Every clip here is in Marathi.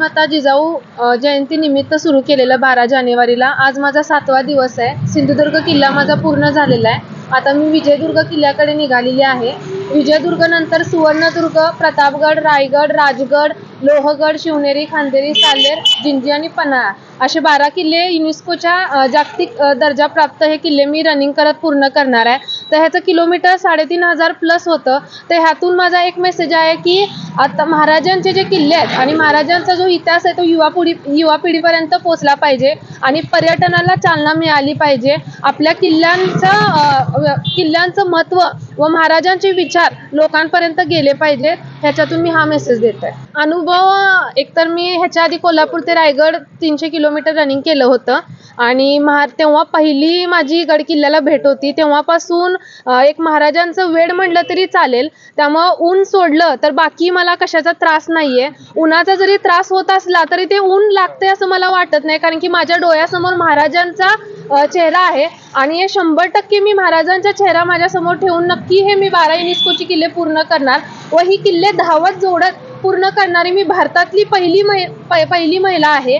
राजमाता जिजाऊ जयंतीनिमित्त सुरू केलेलं 12 जानेवारीला आज माझा 7वा दिवस आहे. सिंधुदुर्ग किल्ला माझा पूर्ण झालेला आहे. आता मी विजयदुर्ग किल्ल्याकडे निघालेली आहे. विजयदुर्ग नंतर सुवर्णदुर्ग, प्रतापगड, रायगड, राजगड, लोहगड, शिवनेरी, खांदेरी, साल्हेर, जिंजी आणि पन्हाळा असे 12 किल्ले युनेस्कोच्या जागतिक दर्जा प्राप्त हे किल्ले मी रनिंग करत पूर्ण करणार आहे. तर ह्याचं किलोमीटर 3,500 प्लस होतं. तर ह्यातून माझा एक मेसेज आहे की आता महाराजांचे जे किल्ले आहेत आणि महाराजांचा जो इतिहास आहे तो युवा पिढीपर्यंत पोहोचला पाहिजे आणि पर्यटनाला चालना मिळाली पाहिजे. आपल्या किल्ल्यांचं महत्त्व व महाराजांचे विचार लोकांपर्यंत गेले पाहिजेत, ह्याच्यातून मी हा मेसेज देत आहे. अनुभव एकतर मी ह्याच्या आधी कोल्हापूर ते रायगड 300 किलोमीटर रनिंग केलं होतं आणि तेव्हा पहिली माझी गड किल्ल्याला भेट होती. तेव्हापासून एक महाराजांचं वेड म्हणलं तरी चालेल. त्यामुळं ऊन सोडलं तर बाकी मला कशाचा त्रास नाहीये. उन्हाचा जरी त्रास होत असला तरी ते ऊन लागते असं मला वाटत नाही, कारण की माझ्या डोळ्यासमोर महाराजांचा चेहरा आहे आणि हे 100% मी महाराजांचा चेहरा माझ्यासमोर ठेवून नक्की हे मी 12 युनेस्कोची किल्ले पूर्ण करणार व ही किल्ले धावत जोडत पूर्ण करणारी मी भारतातली पहिली महिला आहे.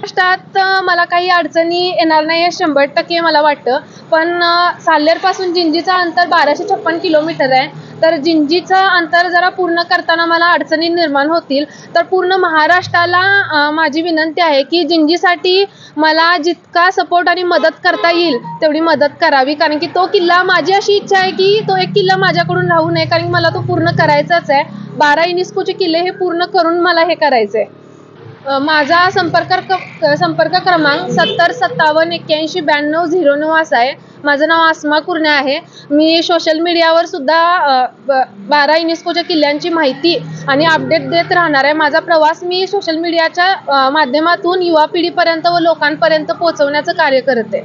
महाराष्ट्रात मला काही अडचणी येणार नाही हे 100% मला वाटतं. पण साल्हेरपासून जिंजीचं अंतर 1256 किलोमीटर आहे. तर जिंजीचं अंतर जरा पूर्ण करताना मला अडचणी निर्माण होतील. तर पूर्ण महाराष्ट्राला माझी विनंती आहे की जिंजीसाठी मला जितका सपोर्ट आणि मदत करता येईल तेवढी मदत करावी, कारण की तो किल्ला माझी अशी इच्छा आहे की तो एक किल्ला माझ्याकडून राहू नये, कारण की मला तो पूर्ण करायचाच आहे. 12 युनेस्कोचे किल्ले हे पूर्ण करून मला हे करायचं आहे. माझा संपर्क क्रमांक 7057819209 असा आहे. माझं नाव आसमा कुर्णे आहे. मी सोशल मीडियावर सुद्धा 12 युनेस्कोच्या किल्ल्यांची माहिती आणि अपडेट देत राहणार आहे. माझा प्रवास मी सोशल मीडियाच्या माध्यमातून युवा पिढीपर्यंत व लोकांपर्यंत पोहोचवण्याचं कार्य करते.